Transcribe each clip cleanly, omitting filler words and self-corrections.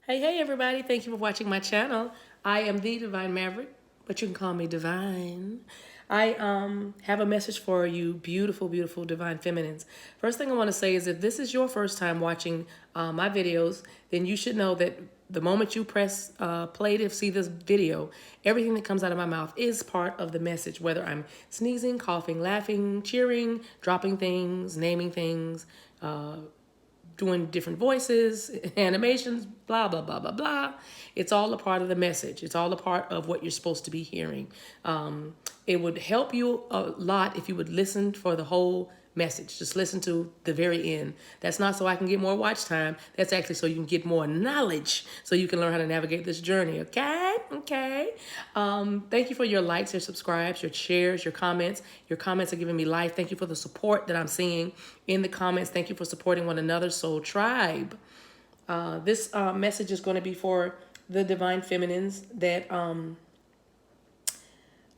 Hey, everybody. Thank you for watching my channel. I am the Divine Maverick, but you can call me Divine. I have a message for you, beautiful, beautiful Divine Feminines. First thing I want to say is if this is your first time watching my videos, then you should know that the moment you press play to see this video, everything that comes out of my mouth is part of the message, whether I'm sneezing, coughing, laughing, cheering, dropping things, naming things, doing different voices, animations, blah, blah, blah, blah, blah. It's all a part of the message. It's all a part of what you're supposed to be hearing. It would help you a lot if you would listen for the whole message. Just listen to the very end. That's not so I can get more watch time. That's actually so you can get more knowledge so you can learn how to navigate this journey. Okay? Okay. Thank you for your likes, your subscribes, your shares, your comments. Your comments are giving me life. Thank you for the support that I'm seeing in the comments. Thank you for supporting one another. Soul Tribe. This message is going to be for the Divine Feminines that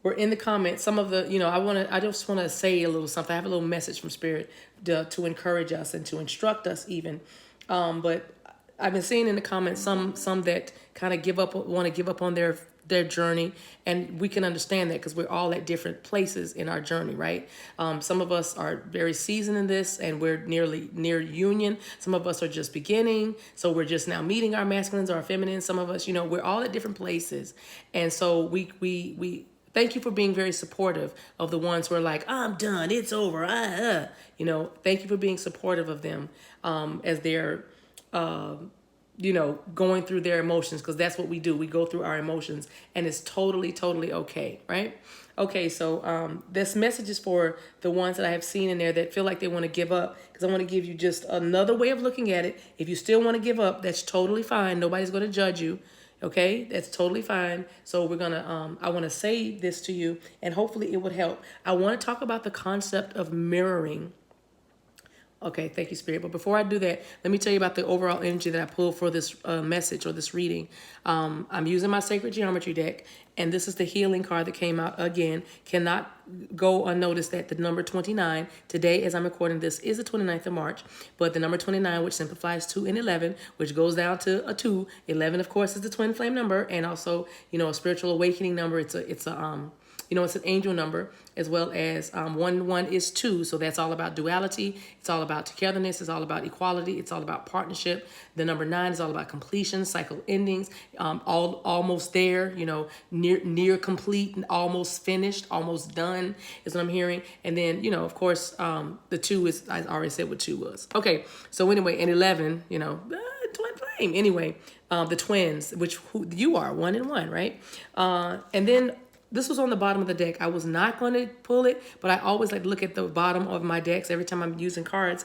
were in the comments. Some of the, I just want to say a little something. I have a little message from Spirit to encourage us and to instruct us even. But I've been seeing in the comments some that kind of want to give up on their journey, and we can understand that because we're all at different places in our journey, right? Some of us are very seasoned in this and we're near union. Some of us are just beginning, so we're just now meeting our masculines or our feminines. Some of us, we're all at different places, and so we thank you for being very supportive of the ones who are like, I'm done, it's over. Thank you for being supportive of them as they're going through their emotions, because that's what we do. We go through our emotions, and it's totally, totally okay, right? Okay, so this message is for the ones that I have seen in there that feel like they want to give up, because I want to give you just another way of looking at it. If you still want to give up, that's totally fine. Nobody's going to judge you. Okay, that's totally fine. So we're gonna, I want to say this to you, and hopefully it would help. I want to talk about the concept of mirroring. Okay, thank you, Spirit. But before I do that, let me tell you about the overall energy that I pulled for this message or this reading. I'm using my Sacred Geometry deck, and this is the healing card that came out again. Cannot go unnoticed that the number 29, today as I'm recording this, is the 29th of March, but the number 29, which simplifies 2 and 11, which goes down to a 2. 11, of course, is the twin flame number, and also, a spiritual awakening number. It's an angel number, as well as 1 is 2. So that's all about duality. It's all about togetherness. It's all about equality. It's all about partnership. The number 9 is all about completion, cycle endings, almost there, near complete and almost finished, almost done is what I'm hearing. And then, of course, the 2 is, I already said what 2 was. Okay. So anyway, and 11, twin flame. Anyway, the twins, who you are, 1 and 1, right? And then, this was on the bottom of the deck. I was not going to pull it, but I always like to look at the bottom of my decks every time I'm using cards.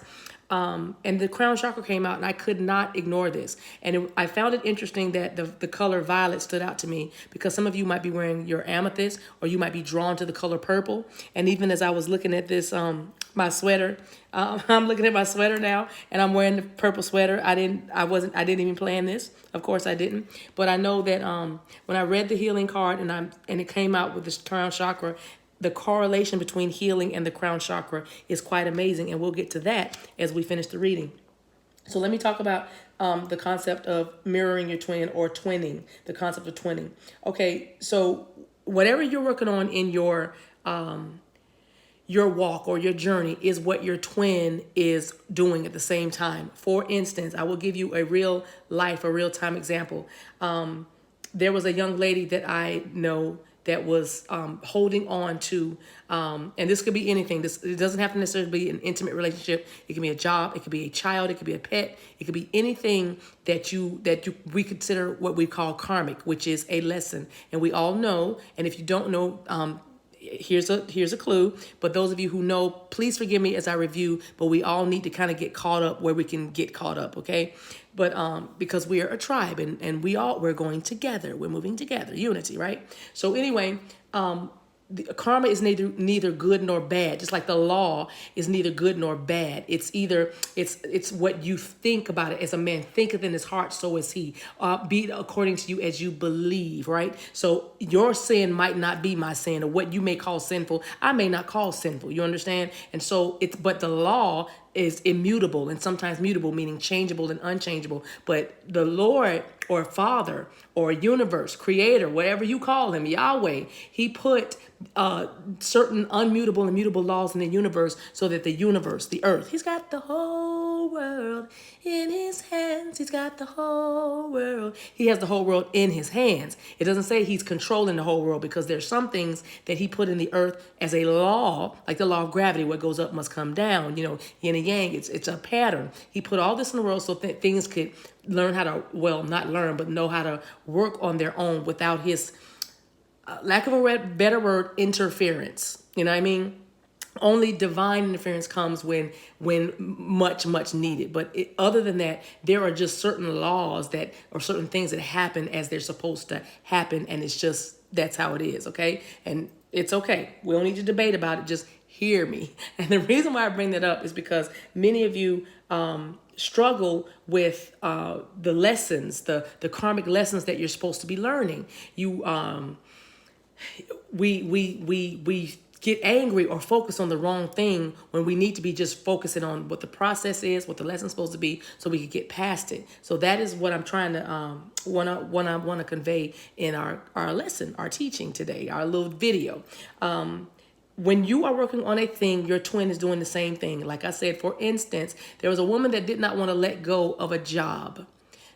And the crown chakra came out, and I could not ignore this. And I found it interesting that the color violet stood out to me, because some of you might be wearing your amethyst, or you might be drawn to the color purple. And even as I was looking at this, my sweater, I'm looking at my sweater now, and I'm wearing the purple sweater. I didn't even plan this. Of course I didn't. But I know that when I read the healing card and it came out with this crown chakra, the correlation between healing and the crown chakra is quite amazing, and we'll get to that as we finish the reading. So let me talk about the concept of mirroring your twin, or twinning, the concept of twinning. Okay, so whatever you're working on in your walk or your journey is what your twin is doing at the same time. For instance, I will give you a real time example. There was a young lady that I know that was holding on to, and this could be anything. It doesn't have to necessarily be an intimate relationship. It can be a job. It could be a child. It could be a pet. It could be anything that we consider what we call karmic, which is a lesson. And we all know. And if you don't know, here's a clue. But those of you who know, please forgive me as I review. But we all need to kind of get caught up where we can get caught up. Okay. But because we are a tribe, and we're going together. We're moving together. Unity, right? So anyway, the karma is neither good nor bad. Just like the law is neither good nor bad. It's what you think about it. As a man thinketh in his heart, so is he. Be it according to you as you believe, right? So your sin might not be my sin, or what you may call sinful, I may not call sinful. You understand? And so but the law is immutable and sometimes mutable, meaning changeable and unchangeable. But the Lord or Father or universe, creator, whatever you call him, Yahweh, he put certain unmutable and mutable laws in the universe so that the universe, the earth, he's got the whole world in his hands. He's got the whole world. He has the whole world in his hands. It doesn't say he's controlling the whole world, because there's some things that he put in the earth as a law, like the law of gravity, what goes up must come down, yin and yang. It's a pattern. He put all this in the world so that things could learn how to, well, not learn, but know how to work on their own without his, lack of a better word, interference. You know what I mean? Only divine interference comes when much needed. But other than that, there are just certain laws that, or certain things that happen as they're supposed to happen. And it's just, that's how it is. Okay. And it's okay. We don't need to debate about it. Just hear me. And the reason why I bring that up is because many of you, struggle with the lessons, the karmic lessons that you're supposed to be learning. We get angry or focus on the wrong thing when we need to be just focusing on what the process is, what the lesson's supposed to be, so we can get past it. So that is what I'm trying to want to convey in our lesson, our teaching today, our little video. When you are working on a thing, your twin is doing the same thing. Like I said, for instance, there was a woman that did not want to let go of a job.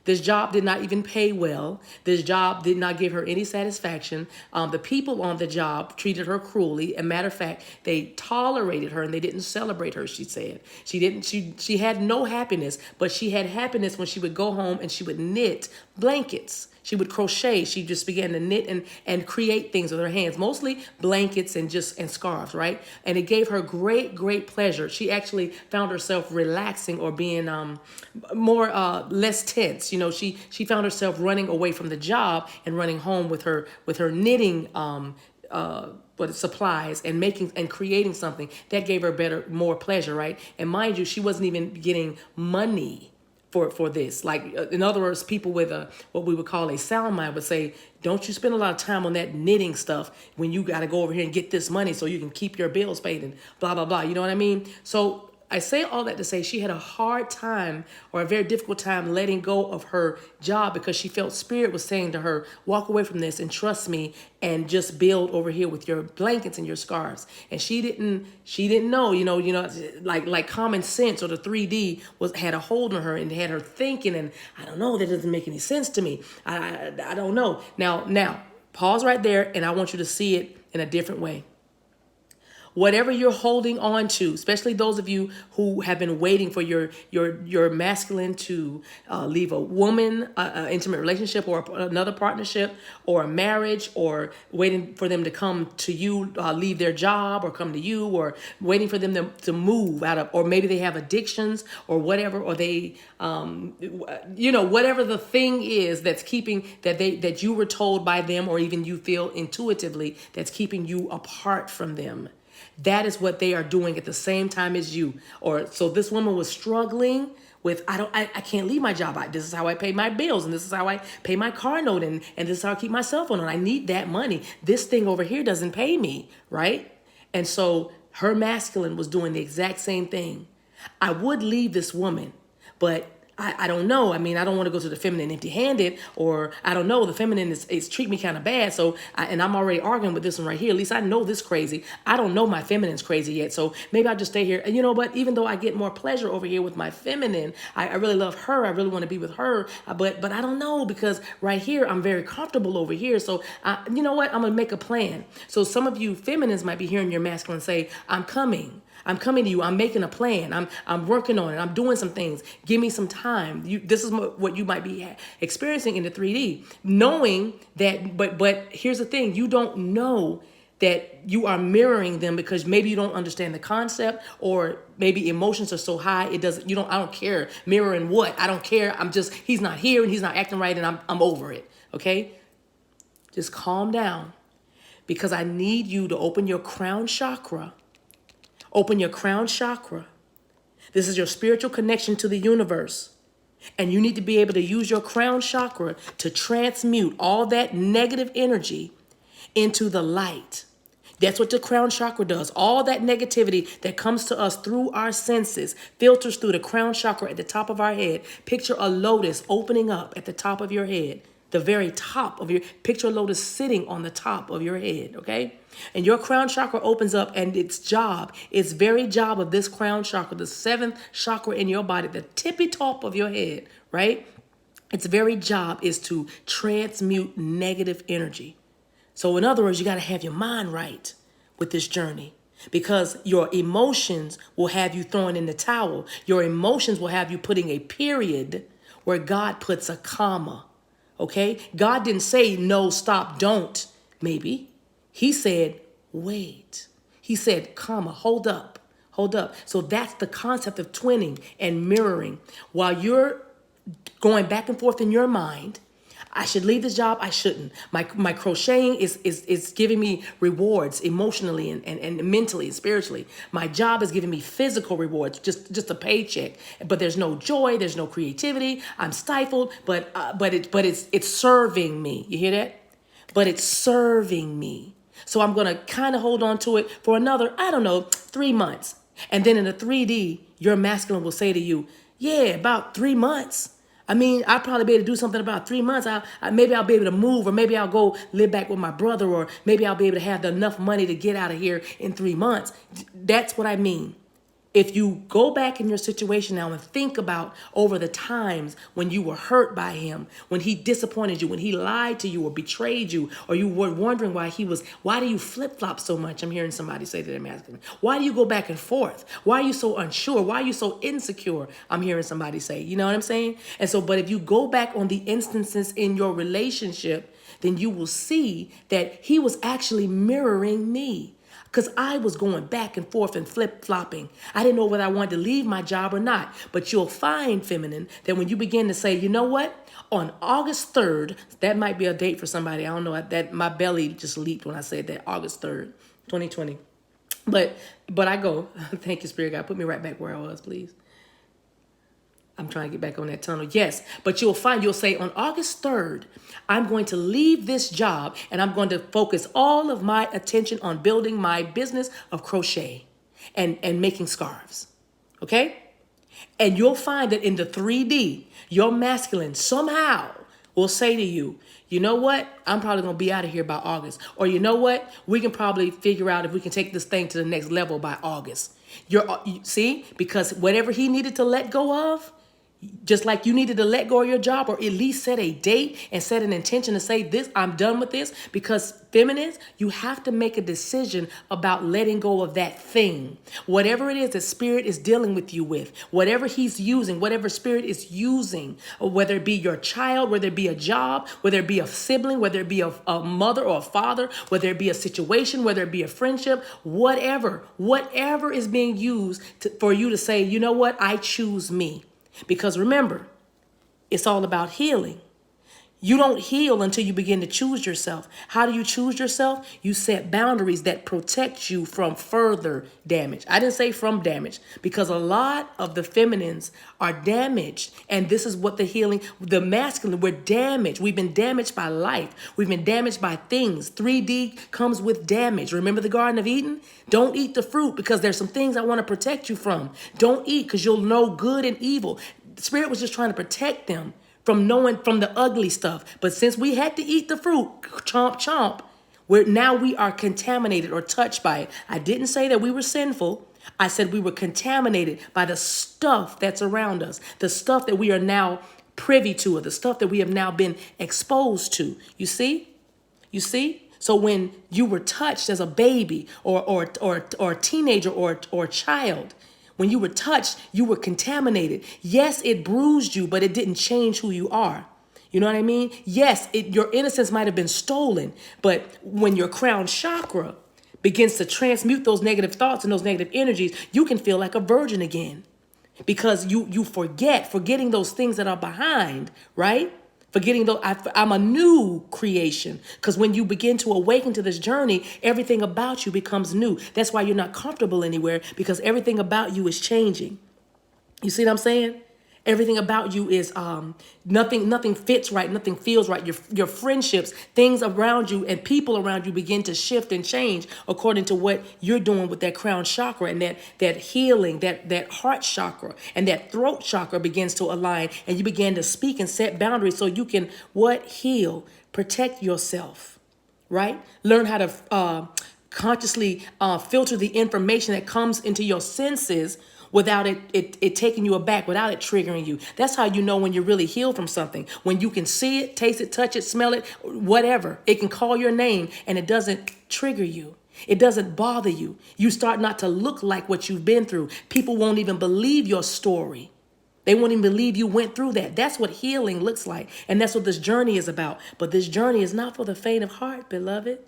This job did not even pay well. This job did not give her any satisfaction. The people on the job treated her cruelly. As a matter of fact, they tolerated her and they didn't celebrate her, she said. She had no happiness, but she had happiness when she would go home and she would knit blankets. She would crochet. She just began to knit and create things with her hands, mostly blankets and scarves, right? And it gave her great pleasure. She actually found herself relaxing or being less tense. She found herself running away from the job and running home with her knitting supplies and creating something that gave her more pleasure, right? And mind you, she wasn't even getting money for this. Like, in other words, people with what we would call a sound mind would say, don't you spend a lot of time on that knitting stuff when you got to go over here and get this money so you can keep your bills paid and blah, blah, blah. You know what I mean? So I say all that to say she had a hard time, or a very difficult time, letting go of her job, because she felt Spirit was saying to her, walk away from this and trust me and just build over here with your blankets and your scarves. And she didn't know, like common sense or the 3D had a hold on her and had her thinking, and I don't know, that doesn't make any sense to me. I don't know. Now, pause right there, and I want you to see it in a different way. Whatever you're holding on to, especially those of you who have been waiting for your masculine to leave a woman, intimate relationship, or another partnership, or a marriage, or waiting for them to come to you, leave their job or come to you, or waiting for them to move out of, or maybe they have addictions or whatever, or they, whatever the thing is that's keeping, that you were told by them, or even you feel intuitively that's keeping you apart from them. That is what they are doing at the same time as you. So this woman was struggling with, I can't leave my job. This is how I pay my bills, and this is how I pay my car note, and this is how I keep my cell phone on. I need that money. This thing over here doesn't pay me, right? And so her masculine was doing the exact same thing. I would leave this woman, but I don't know. I mean, I don't want to go to the feminine empty-handed, or I don't know. The feminine is treat me kind of bad. So, and I'm already arguing with this one right here. At least I know this crazy. I don't know my feminine's crazy yet. So maybe I'll just stay here. And but even though I get more pleasure over here with my feminine, I really love her. I really want to be with her. But I don't know, because right here, I'm very comfortable over here. So you know what? I'm going to make a plan. So some of you feminines might be hearing your masculine say, I'm coming to you. I'm making a plan. I'm working on it. I'm doing some things. Give me some time. This is what you might be experiencing in the 3D. Knowing that, but here's the thing. You don't know that you are mirroring them, because maybe you don't understand the concept, or maybe emotions are so high. I don't care. Mirroring what? I don't care. He's not here and he's not acting right, and I'm over it. Okay? Just calm down, because I need you to open your crown chakra. Open your crown chakra. This is your spiritual connection to the universe. And you need to be able to use your crown chakra to transmute all that negative energy into the light. That's what the crown chakra does. All that negativity that comes to us through our senses filters through the crown chakra at the top of our head. Picture a lotus opening up at the top of your head, the very top of your, picture a lotus sitting on the top of your head, okay? And your crown chakra opens up, and its very job of this crown chakra, the seventh chakra in your body, the tippy top of your head, right? Its very job is to transmute negative energy. So in other words, you got to have your mind right with this journey, because your emotions will have you throwing in the towel. Your emotions will have you putting a period where God puts a comma. Okay? God didn't say no, stop, don't, maybe. He said, wait. He said, comma, hold up, hold up. So that's the concept of twinning and mirroring. While you're going back and forth in your mind, I should leave this job, I shouldn't. My crocheting is giving me rewards emotionally and mentally and spiritually. My job is giving me physical rewards, just a paycheck. But there's no joy, there's no creativity. I'm stifled, but it's serving me. You hear that? But it's serving me. So I'm gonna kind of hold on to it for another, 3 months. And then in the 3D, your masculine will say to you, yeah, about 3 months. I mean, I'll probably be able to do something about 3 months. Maybe I'll be able to move, or maybe I'll go live back with my brother, or maybe I'll be able to have enough money to get out of here in 3 months. That's what I mean. If you go back in your situation now and think about over the times when you were hurt by him, when he disappointed you, when he lied to you or betrayed you, or you were wondering why do you flip-flop so much? I'm hearing somebody say to their masculine. Why do you go back and forth? Why are you so unsure? Why are you so insecure? I'm hearing somebody say, you know what I'm saying? And so, but if you go back on the instances in your relationship, then you will see that he was actually mirroring me. Because I was going back and forth and flip-flopping. I didn't know whether I wanted to leave my job or not. But you'll find, feminine, that when you begin to say, you know what? On August 3rd, that might be a date for somebody. I don't know. That my belly just leaped when I said that, August 3rd, 2020. But I go, thank you, Spirit God. Put me right back where I was, please. I'm trying to get back on that tunnel. Yes, but you'll say on August 3rd, I'm going to leave this job and I'm going to focus all of my attention on building my business of crochet and making scarves. Okay? And you'll find that in the 3D, your masculine somehow will say to you, you know what? I'm probably going to be out of here by August. Or you know what? We can probably figure out if we can take this thing to the next level by August. You see? Because whatever he needed to let go of, just like you needed to let go of your job, or at least set a date and set an intention to say this, I'm done with this. Because feminines, you have to make a decision about letting go of that thing. Whatever it is that spirit is dealing with you with, whatever he's using, whatever spirit is using, or whether it be your child, whether it be a job, whether it be a sibling, whether it be a mother or a father, whether it be a situation, whether it be a friendship, whatever is being used for you to say, you know what, I choose me. Because remember, it's all about healing. You don't heal until you begin to choose yourself. How do you choose yourself? You set boundaries that protect you from further damage. I didn't say from damage, because a lot of the feminines are damaged. And this is what the masculine, we're damaged. We've been damaged by life. We've been damaged by things. 3D comes with damage. Remember the Garden of Eden? Don't eat the fruit because there's some things I want to protect you from. Don't eat because you'll know good and evil. Spirit was just trying to protect them from knowing from the ugly stuff. But since we had to eat the fruit, chomp, chomp, we are contaminated or touched by it. I didn't say that we were sinful. I said we were contaminated by the stuff that's around us, the stuff that we are now privy to, or the stuff that we have now been exposed to. You see? So when you were touched as a baby or a teenager or a child, when you were touched, you were contaminated. Yes, it bruised you, but it didn't change who you are. You know what I mean? Yes, your innocence might have been stolen, but when your crown chakra begins to transmute those negative thoughts and those negative energies, you can feel like a virgin again, because you forgetting those things that are behind, right? Forgetting though, I'm a new creation. Because when you begin to awaken to this journey, everything about you becomes new. That's why you're not comfortable anywhere, because everything about you is changing. You see what I'm saying? Everything about you is nothing fits right, nothing feels right. Your friendships, things around you and people around you begin to shift and change according to what you're doing with that crown chakra, and that healing, that heart chakra and that throat chakra begins to align, and you begin to speak and set boundaries so you can heal, protect yourself, right? Learn how to consciously filter the information that comes into your senses without it taking you aback, without it triggering you. That's how you know when you're really healed from something. When you can see it, taste it, touch it, smell it, whatever. It can call your name and it doesn't trigger you. It doesn't bother you. You start not to look like what you've been through. People won't even believe your story. They won't even believe you went through that. That's what healing looks like. And that's what this journey is about. But this journey is not for the faint of heart, beloved.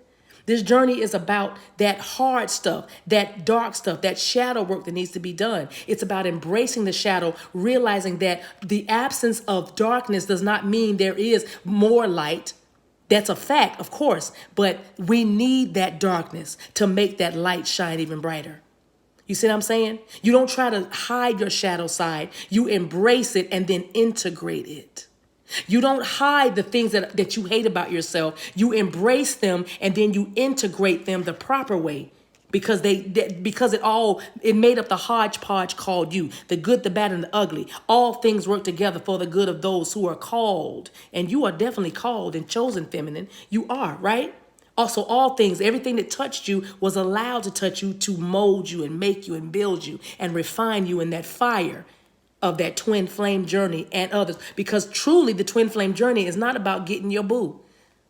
This journey is about that hard stuff, that dark stuff, that shadow work that needs to be done. It's about embracing the shadow, realizing that the absence of darkness does not mean there is more light. That's a fact, of course, but we need that darkness to make that light shine even brighter. You see what I'm saying? You don't try to hide your shadow side. You embrace it and then integrate it. You don't hide the things that you hate about yourself. You embrace them and then you integrate them the proper way, because it made up the hodgepodge called you, the good, the bad, and the ugly. All things work together for the good of those who are called. And you are definitely called and chosen, feminine. You are, right? Also, all things, everything that touched you was allowed to touch you to mold you and make you and build you and refine you in that fire of that twin flame journey and others. Because truly the twin flame journey is not about getting your boo.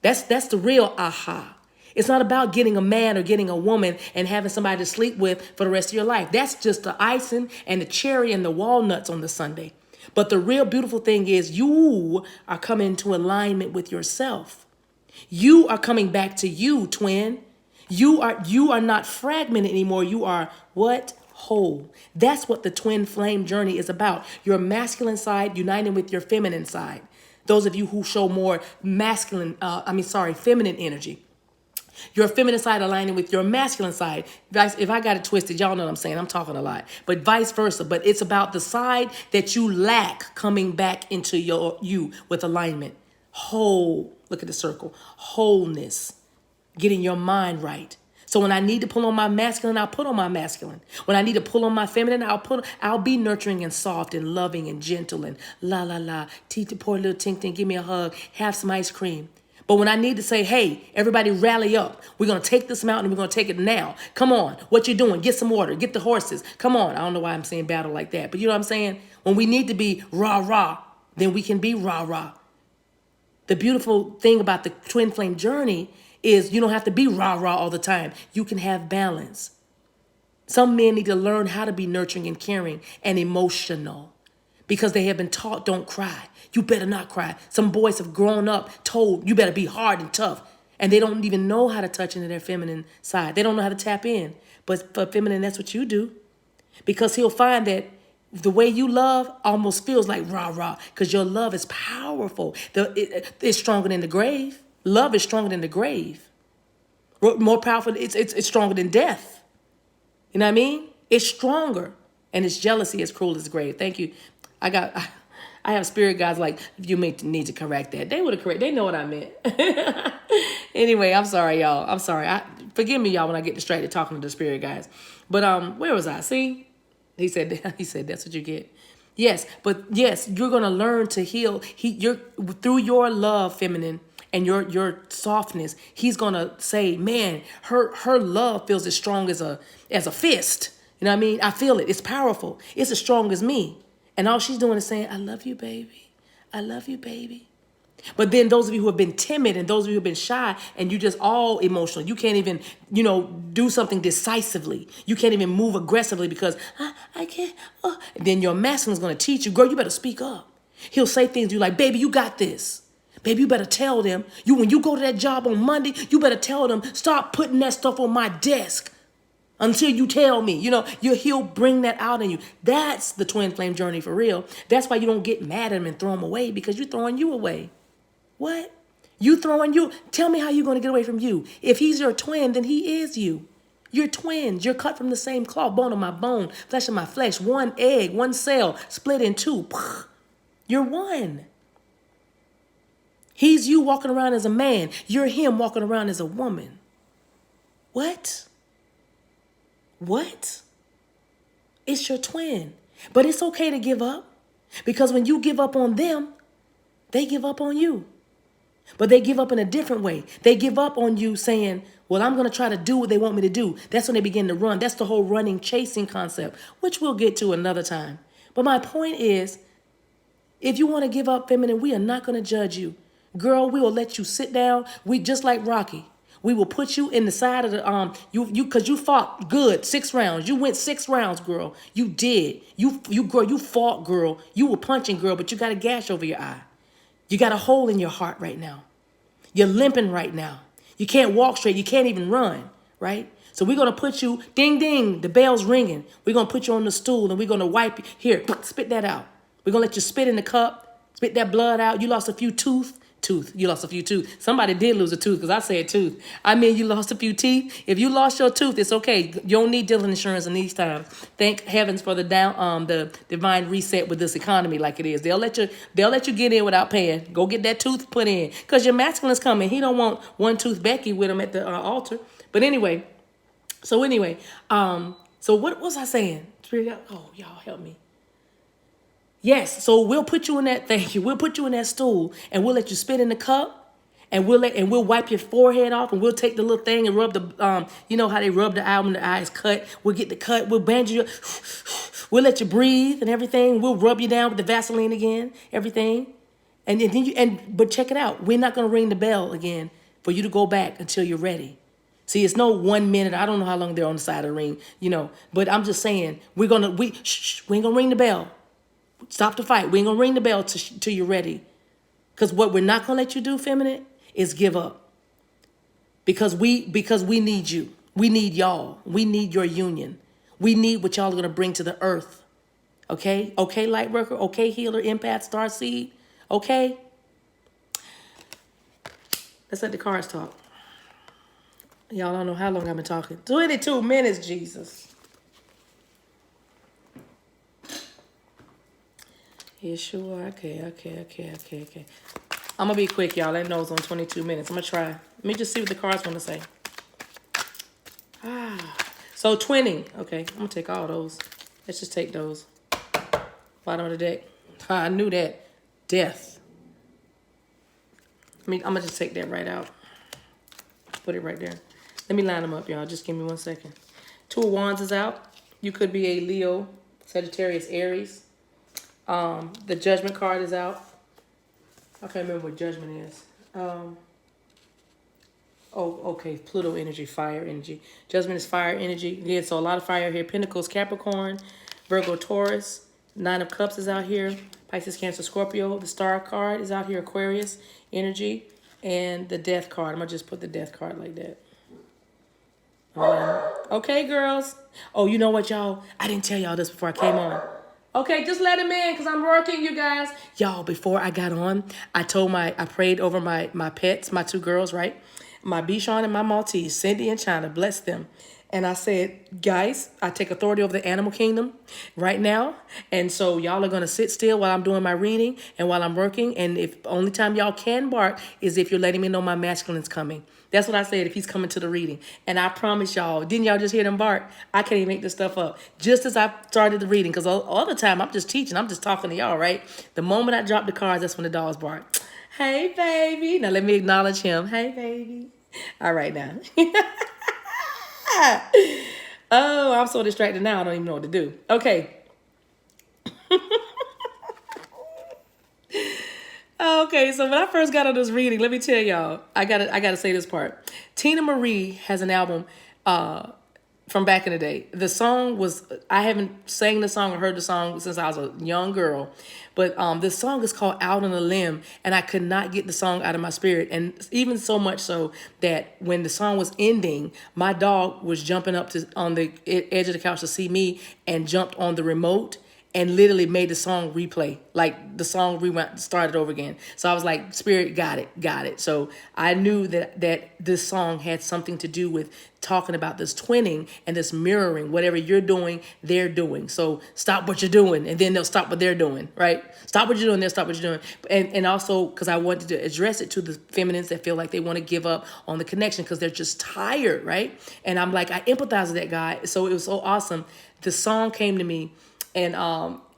That's the real aha. It's not about getting a man or getting a woman and having somebody to sleep with for the rest of your life. That's just the icing and the cherry and the walnuts on the sundae. But the real beautiful thing is you are coming into alignment with yourself. You are coming back to you, twin. You are not fragmented anymore. You are what? Whole. That's what the twin flame journey is about. Your masculine side uniting with your feminine side. Those of you who show more feminine energy. Your feminine side aligning with your masculine side. If I got it twisted, y'all know what I'm saying. I'm talking a lot. But vice versa. But it's about the side that you lack coming back into you with alignment. Whole. Look at the circle. Wholeness. Getting your mind right. So when I need to pull on my masculine, I'll put on my masculine. When I need to pull on my feminine, I'll be nurturing and soft and loving and gentle and la la la. Teeth, poor little Tink, give me a hug, have some ice cream. But when I need to say, hey, everybody rally up. We're going to take this mountain. We're going to take it now. Come on. What you doing? Get some water. Get the horses. Come on. I don't know why I'm saying battle like that. But you know what I'm saying? When we need to be rah-rah, then we can be rah-rah. The beautiful thing about the twin flame journey is you don't have to be rah-rah all the time. You can have balance. Some men need to learn how to be nurturing and caring and emotional because they have been taught don't cry. You better not cry. Some boys have grown up told you better be hard and tough, and they don't even know how to touch into their feminine side. They don't know how to tap in. But for feminine, that's what you do, because he'll find that the way you love almost feels like rah-rah because your love is powerful. It's stronger than the grave. Love is stronger than the grave. More powerful, it's stronger than death. You know what I mean? It's stronger. And it's jealousy as cruel as the grave. Thank you. I have spirit guides like, if you need to correct that. They would have corrected. They know what I meant. Anyway, I'm sorry, y'all. I'm sorry. Forgive me, y'all, when I get distracted talking to the spirit guides. But where was I? See? He said that's what you get. Yes, but yes, you're going to learn to heal. You're through your love, feminine, and your softness, he's going to say, man, her love feels as strong as a fist. You know what I mean? I feel it. It's powerful. It's as strong as me. And all she's doing is saying, I love you, baby. I love you, baby. But then those of you who have been timid and those of you who have been shy and you just all emotional, you can't even, do something decisively. You can't even move aggressively because I can't. Then your masculine is going to teach you, girl, you better speak up. He'll say things to you like, baby, you got this. Baby, you better tell them. When you go to that job on Monday, you better tell them, stop putting that stuff on my desk until you tell me. He'll bring that out in you. That's the twin flame journey for real. That's why you don't get mad at him and throw him away, because you're throwing you away. What? You throwing you? Tell me how you're going to get away from you. If he's your twin, then he is you. You're twins. You're cut from the same cloth, bone of my bone, flesh of my flesh, one egg, one cell, split in two. You're one. He's you walking around as a man. You're him walking around as a woman. What? What? It's your twin. But it's okay to give up. Because when you give up on them, they give up on you. But they give up in a different way. They give up on you saying, well, I'm going to try to do what they want me to do. That's when they begin to run. That's the whole running, chasing concept, which we'll get to another time. But my point is, if you want to give up, feminine, we are not going to judge you. Girl, we will let you sit down. We just like Rocky. We will put you in the side of the because you fought good 6 rounds. You went 6 rounds, girl. You did. You girl, you fought, girl. You were punching, girl, but you got a gash over your eye. You got a hole in your heart right now. You're limping right now. You can't walk straight. You can't even run, right? So we're going to put you, ding, ding, the bell's ringing. We're going to put you on the stool and we're going to wipe you. Here, spit that out. We're going to let you spit in the cup, spit that blood out. You lost a few teeth. You lost a few teeth. Somebody did lose a tooth because I said tooth. I mean, you lost a few teeth. If you lost your tooth, it's okay. You don't need dental insurance in these times. Thank heavens for the divine reset with this economy like it is. They'll let you get in without paying. Go get that tooth put in because your masculine's coming. He don't want one tooth Becky with him at the altar. But anyway, so what was I saying? Oh, y'all help me. Yes, so we'll put you in that, thank you. We'll put you in that stool and we'll let you spit in the cup and we'll wipe your forehead off and we'll take the little thing and rub the, you know how they rub the eye when the eye is cut. We'll get the cut, we'll bandage you, we'll let you breathe and everything. We'll rub you down with the Vaseline again, everything. But check it out. We're not going to ring the bell again for you to go back until you're ready. See, it's no 1 minute. I don't know how long they're on the side of the ring, but I'm just saying, we ain't going to ring the bell. Stop the fight. We ain't going to ring the bell till you're ready. Because what we're not going to let you do, feminine, is give up. Because we need you. We need y'all. We need your union. We need what y'all are going to bring to the earth. Okay? Okay, light worker. Okay, healer, empath, star seed. Okay? Let's let the cards talk. Y'all don't know how long I've been talking. 22 minutes, Jesus. Yeah, sure. Okay. I'm going to be quick, y'all. I know it's on 22 minutes. I'm going to try. Let me just see what the cards want to say. So twinning. Okay, I'm going to take all those. Let's just take those. Bottom of the deck. I knew that. Death. I'm going to just take that right out. Put it right there. Let me line them up, y'all. Just give me 1 second. 2 of Wands is out. You could be a Leo, Sagittarius, Aries. The Judgment card is out. I can't remember what Judgment is. Okay. Pluto energy, fire energy. Judgment is fire energy. Yeah, so a lot of fire here. Pentacles, Capricorn, Virgo, Taurus. 9 of Cups is out here. Pisces, Cancer, Scorpio. The Star card is out here. Aquarius energy. And the Death card. I'm going to just put the Death card like that. Okay, girls. Oh, you know what, y'all? I didn't tell y'all this before I came on. Okay, just let him in because I'm working, you guys. Y'all, before I got on, I prayed over my pets, my 2 girls, right? My Bichon and my Maltese, Cindy and China, bless them. And I said, guys, I take authority over the animal kingdom right now. And so y'all are going to sit still while I'm doing my reading and while I'm working. And if only time y'all can bark is if you're letting me know my masculine's coming. That's what I said, if he's coming to the reading. And I promise y'all, didn't y'all just hear them bark? I can't even make this stuff up. Just as I started the reading, because all the time I'm just teaching. I'm just talking to y'all, right? The moment I drop the cards, that's when the dogs bark. Hey, baby. Now let me acknowledge him. Hey, baby. All right, now. Oh, I'm so distracted now. I don't even know what to do. Okay. Okay, so when I first got on this reading, let me tell y'all, I gotta say this part. Tina Marie has an album from back in the day. The song was, I haven't sang the song or heard the song since I was a young girl, but this song is called Out on a Limb, and I could not get the song out of my spirit. And even so much so that when the song was ending, my dog was jumping up on the edge of the couch to see me and jumped on the remote and literally made the song replay. Like the song rewound, started over again. So I was like, Spirit, got it. So I knew that this song had something to do with talking about this twinning and this mirroring. Whatever you're doing, they're doing. So stop what you're doing, and then they'll stop what they're doing, right? Stop what you're doing, they'll stop what you're doing. And also, because I wanted to address it to the feminines that feel like they want to give up on the connection because they're just tired, right? And I'm like, I empathize with that guy. So it was so awesome. The song came to me, and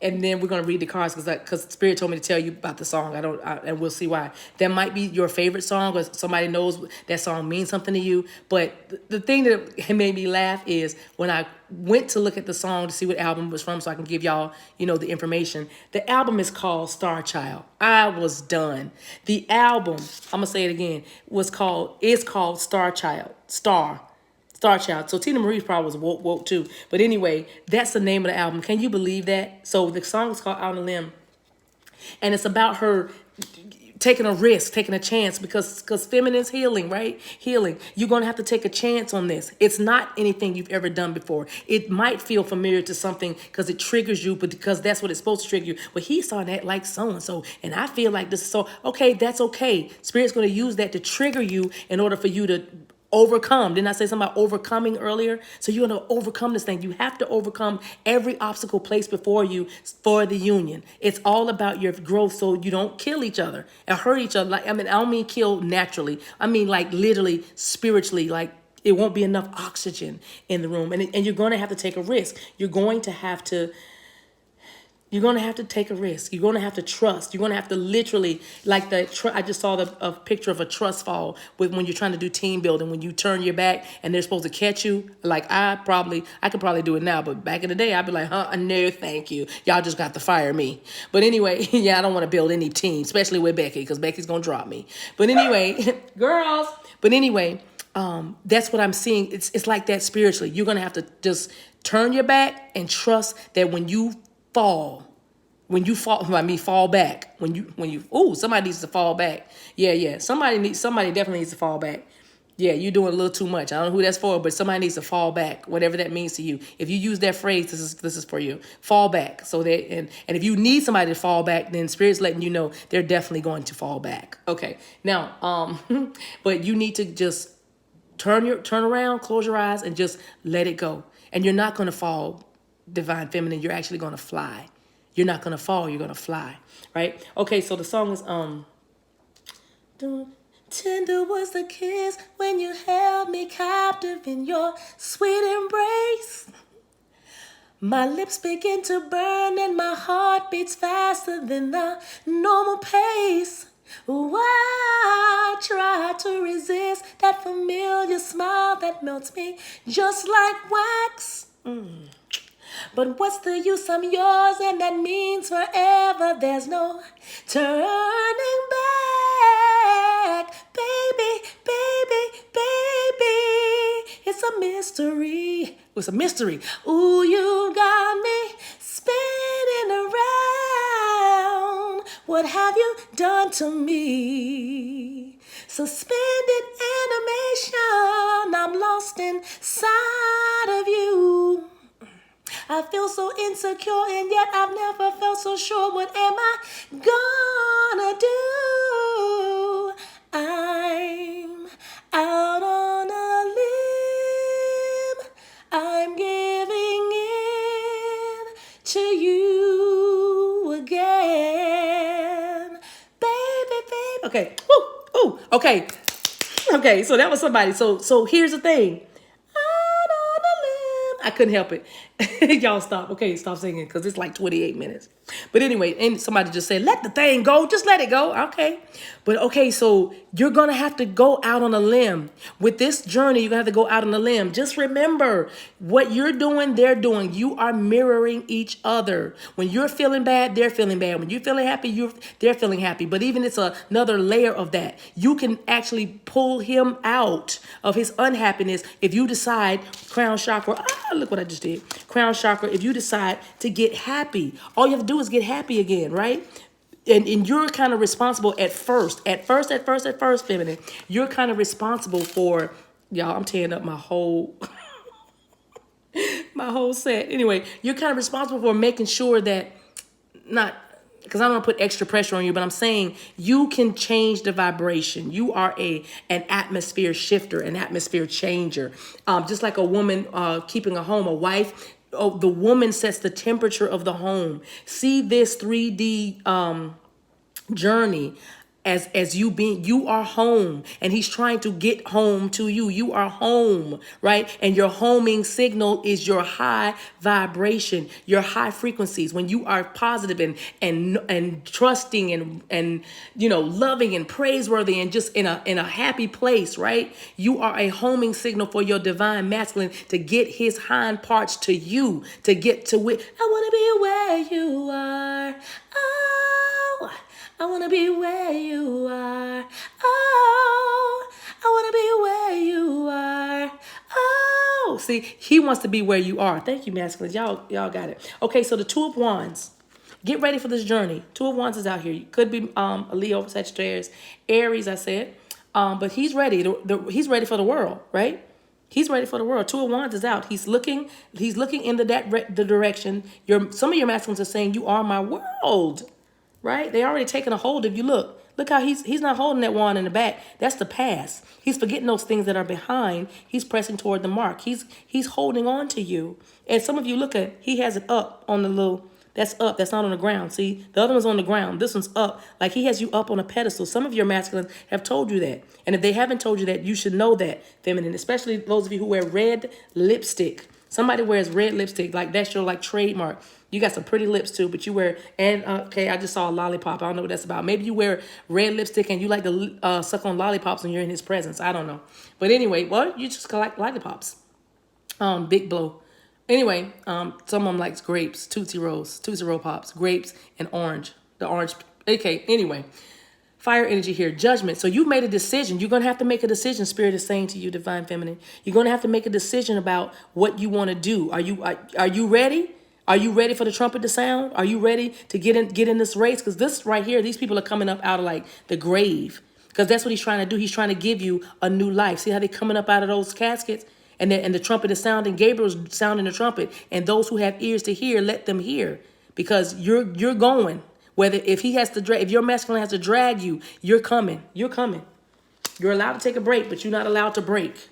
then we're gonna read the cards because Spirit told me to tell you about the song. And we'll see why. That might be your favorite song, or somebody knows that song means something to you. But the thing that made me laugh is when I went to look at the song to see what album it was from, so I can give y'all, the information. The album is called Star Child. I was done. The album, I'm gonna say it again, is called Star Child. Star Child. So Tina Marie's probably was woke too. But anyway, that's the name of the album. Can you believe that? So the song is called Out on a Limb. And it's about her taking a risk, taking a chance, because feminine's healing, right? Healing. You're going to have to take a chance on this. It's not anything you've ever done before. It might feel familiar to something because it triggers you, but because that's what it's supposed to trigger you. Well, he saw that like so-and-so, and I feel like this is so, okay, that's okay. Spirit's going to use that to trigger you in order for you to overcome. Didn't I say something about overcoming earlier? So you're going to overcome this thing. You have to overcome every obstacle placed before you for the union. It's all about your growth so you don't kill each other and hurt each other. I don't mean kill naturally. I mean like literally, spiritually, like it won't be enough oxygen in the room. And you're going to have to take a risk. You're going to have to take a risk. You're going to have to trust. You're going to have to literally, like I just saw a picture of a trust fall when you're trying to do team building, when you turn your back and they're supposed to catch you. Like I could probably do it now, but back in the day, I'd be like, no, thank you. Y'all just got to fire me. But anyway, yeah, I don't want to build any team, especially with Becky, because Becky's going to drop me. But anyway, girls, that's what I'm seeing. It's like that spiritually. You're going to have to just turn your back and trust that when you fall back. Somebody needs to fall back. Yeah. Somebody definitely needs to fall back. Yeah, you're doing a little too much. I don't know who that's for, but somebody needs to fall back, whatever that means to you. If you use that phrase, this is for you. Fall back. So that and if you need somebody to fall back, then Spirit's letting you know they're definitely going to fall back. Okay. Now, but you need to just turn around, close your eyes, and just let it go. And you're not going to fall, Divine Feminine. You're actually going to fly. You're not going to fall. You're going to fly, right? Okay, so the song is, tender was the kiss when you held me captive in your sweet embrace. My lips begin to burn and my heart beats faster than the normal pace. I try to resist that familiar smile that melts me just like wax. But what's the use? I'm yours and that means forever. There's no turning back. Baby, it's a mystery. It's a mystery. Ooh, you got me spinning around. What have you done to me? Suspended animation. I'm lost inside of you. I feel so insecure and yet I've never felt so sure. What am I gonna do? I'm out on a limb. I'm giving in to you again. Baby. Okay. Ooh. Okay. So that was somebody. So here's the thing. I couldn't help it. Y'all stop. Okay, stop singing because it's like 28 minutes. But anyway, and somebody just said, let the thing go. Just let it go. Okay. But okay, so you're going to have to go out on a limb. With this journey, you're going to have to go out on a limb. Just remember what you're doing, they're doing. You are mirroring each other. When you're feeling bad, they're feeling bad. When you're feeling happy, they're feeling happy. But even it's another layer of that. You can actually pull him out of his unhappiness if you decide, crown chakra, look what I just did. Crown chakra, if you decide to get happy, all you have to do is get happy again, right? And you're kind of responsible at first, feminine. You're kind of responsible for, y'all, I'm tearing up my whole, My whole set. Anyway, you're kind of responsible for making sure that, not because I don't want to put extra pressure on you, but I'm saying you can change the vibration. You are an atmosphere shifter, an atmosphere changer. Just like a woman keeping a home, a wife. Oh, the woman sets the temperature of the home. See this 3D journey as you are home, and he's trying to get home to you. You are home, right? And your homing signal is your high vibration, your high frequencies. When you are positive and trusting and loving and praiseworthy and just in a happy place, right? You are a homing signal for your divine masculine to get his hind parts to you, to get to it. I want to be where you are. Oh, I want to be where you are. Oh, I want to be where you are. Oh, see, he wants to be where you are. Thank you, masculines. Y'all got it. Okay, so the Two of Wands. Get ready for this journey. Two of Wands is out here. You could be a Leo, Sagittarius, Aries, I said. But he's ready. He's ready for the world, right? He's ready for the world. Two of Wands is out. He's looking in the direction. Some of your masculines are saying, you are my world. Right? They already taken a hold of you. Look how he's not holding that wand in the back. That's the past. He's forgetting those things that are behind. He's pressing toward the mark. He's holding on to you. And some of you he has it up on the little, that's up. That's not on the ground. See, the other one's on the ground. This one's up. Like he has you up on a pedestal. Some of your masculines have told you that. And if they haven't told you that, you should know that, feminine, especially those of you who wear red lipstick. Somebody wears red lipstick, like that's your trademark. You got some pretty lips too, but you wear, okay, I just saw a lollipop. I don't know what that's about. Maybe you wear red lipstick and you like to suck on lollipops when you're in his presence. I don't know. But anyway, well, you just collect lollipops. Big blow. Anyway, some of them likes grapes, Tootsie Roll Pops, grapes and orange. The orange, okay, anyway. Fire energy here, judgment. So you've made a decision. You're going to have to make a decision, Spirit is saying to you, Divine Feminine. You're going to have to make a decision about what you want to do. Are you ready? Are you ready for the trumpet to sound? Are you ready to get in this race? Because this right here, these people are coming up out of the grave. Because that's what he's trying to do. He's trying to give you a new life. See how they're coming up out of those caskets? And the trumpet is sounding. Gabriel's sounding the trumpet. And those who have ears to hear, let them hear. Because you're going. If your masculine has to drag you, you're coming. You're coming. You're allowed to take a break, but you're not allowed to break.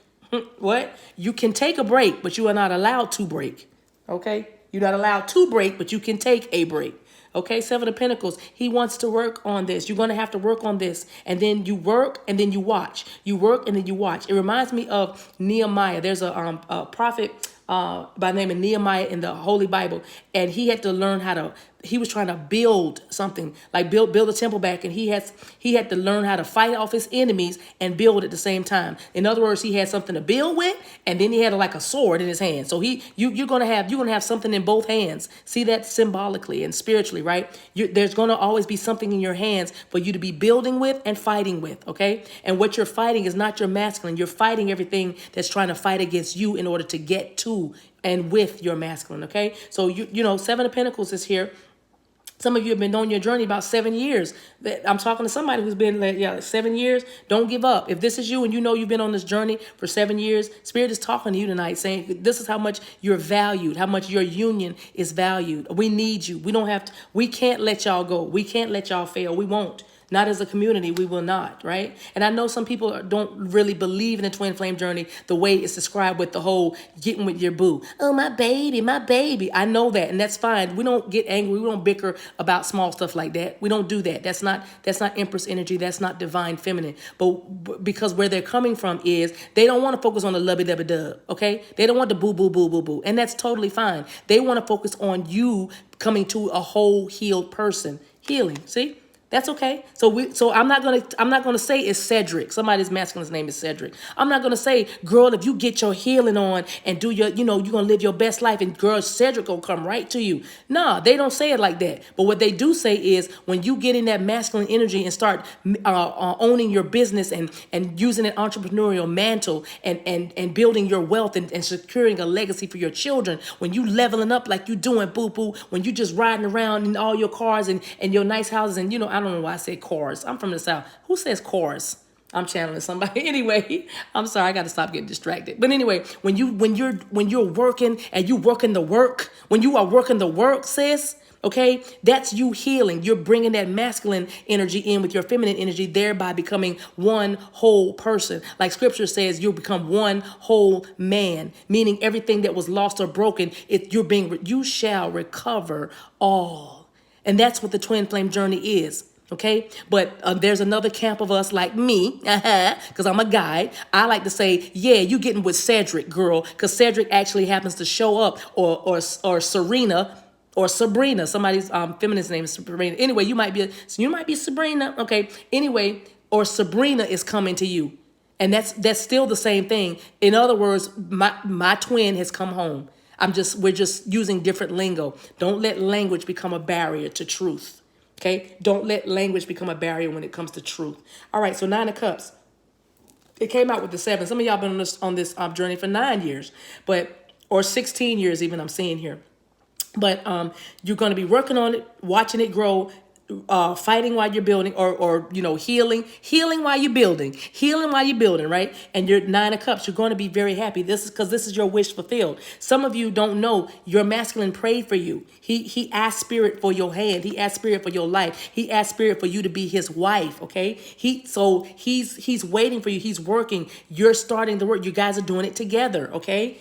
What? You can take a break, but you are not allowed to break. Okay? You're not allowed to break, but you can take a break. Okay, Seven of Pentacles. He wants to work on this. You're going to have to work on this. And then you work and then you watch. You work and then you watch. It reminds me of Nehemiah. There's a prophet by the name of Nehemiah in the Holy Bible. And he had to learn he was trying to build something, like build a temple back. And he had to learn how to fight off his enemies and build at the same time. In other words, he had something to build with, and then he had a sword in his hand. So you're gonna have something in both hands. See that symbolically and spiritually, right? There's gonna always be something in your hands for you to be building with and fighting with. Okay, and what you're fighting is not your masculine. You're fighting everything that's trying to fight against you in order to get to and with your masculine. Okay, so Seven of Pentacles is here. Some of you have been on your journey about 7 years. I'm talking to somebody who's been 7 years. Don't give up. If this is you and you've been on this journey for 7 years, Spirit is talking to you tonight saying this is how much you're valued, how much your union is valued. We need you. We can't let y'all go. We can't let y'all fail. We won't. Not as a community, we will not, right? And I know some people don't really believe in the twin flame journey the way it's described with the whole getting with your boo. Oh, my baby, my baby. I know that, and that's fine. We don't get angry. We don't bicker about small stuff like that. We don't do that. That's not Empress energy. That's not Divine Feminine. But because where they're coming from is they don't want to focus on the lubby-dubby-dub, okay? They don't want the boo, boo, boo, boo, boo. And that's totally fine. They want to focus on you coming to a whole healed person. Healing, see? That's okay. So I'm not gonna say it's Cedric. Somebody's masculine's name is Cedric. I'm not gonna say, girl, if you get your healing on and do your, you're gonna live your best life, and girl, Cedric will come right to you. Nah, they don't say it like that. But what they do say is when you get in that masculine energy and start owning your business and using an entrepreneurial mantle and building your wealth and securing a legacy for your children, when you leveling up like you doing, boo boo, when you just riding around in all your cars and your nice houses, and I don't know why I say cars. I'm from the South. Who says cars? I'm channeling somebody. Anyway, I'm sorry, I got to stop getting distracted. But anyway, when you're working and you working the work, when you are working the work, sis, okay, that's you healing. You're bringing that masculine energy in with your feminine energy, thereby becoming one whole person. Like scripture says, you'll become one whole man, meaning everything that was lost or broken, you shall recover all. And that's what the twin flame journey is. Okay, but there's another camp of us like me, because I'm a guide. I like to say, yeah, you getting with Cedric, girl, because Cedric actually happens to show up, or Serena, or Sabrina. Somebody's feminist name is Sabrina. Anyway, you might be Sabrina. Okay, anyway, or Sabrina is coming to you, and that's still the same thing. In other words, my twin has come home. We're just using different lingo. Don't let language become a barrier to truth. Okay, don't let language become a barrier when it comes to truth. All right, so 9 of Cups. It came out with the 7. Some of y'all been on this journey for 9 years, or 16 years even. I'm seeing here, but you're going to be working on it, watching it grow, fighting while you're building, or healing while you're building, right? And your 9 of Cups, you're going to be very happy. This is your wish fulfilled. Some of you don't know your masculine prayed for you. He asked spirit for your hand. He asked spirit for your life. He asked spirit for you to be his wife. Okay, he's waiting for you. He's working. You're starting the work. You guys are doing it together. Okay,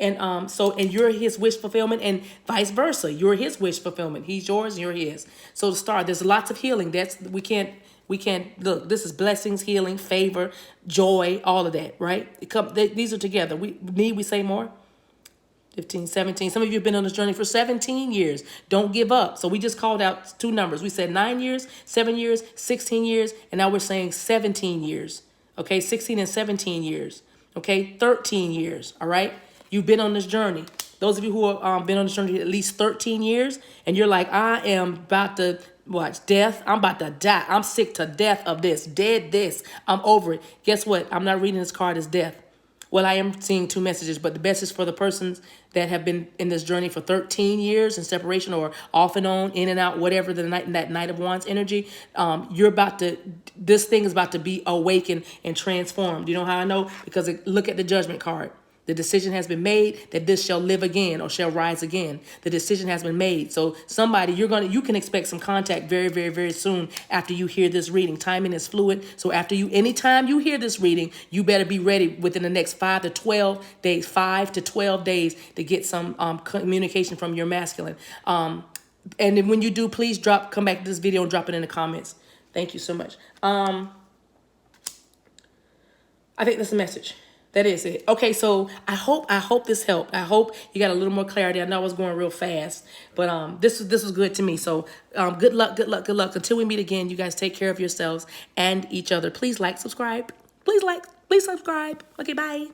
and you're his wish fulfillment, and vice versa. You're his wish fulfillment. He's yours, and you're his. So to start, there's lots of healing. We can't look. This is blessings, healing, favor, joy, all of that, right? These are together. We say more. 15, 17. Some of you have been on this journey for 17 years. Don't give up. So we just called out 2 numbers. We said 9 years, 7 years, 16 years, and now we're saying 17 years. Okay, 16 and 17 years. Okay, 13 years. All right, you've been on this journey. Those of you who have been on this journey at least 13 years, and you're like, I am about to watch death. I'm about to die. I'm sick to death of this. This. I'm over it. Guess what? I'm not reading this card as death. Well, I am seeing 2 messages, but the best is for the persons that have been in this journey for 13 years in separation, or off and on, in and out, whatever that Knight of Wands energy. This thing is about to be awakened and transformed. You know how I know? Because look at the Judgment card. The decision has been made that this shall live again or shall rise again. The decision has been made. So somebody, you can expect some contact very, very, very soon after you hear this reading. Timing is fluid. So anytime you hear this reading, you better be ready within the next 5 to 12 days, 5 to 12 days to get some communication from your masculine. And then when you do, please come back to this video and drop it in the comments. Thank you so much. I think that's the message. That is it. Okay, so I hope this helped. I hope you got a little more clarity. I know I was going real fast, but this was good to me. So good luck. Until we meet again, you guys take care of yourselves and each other. Please like, subscribe. Please subscribe. Okay, bye.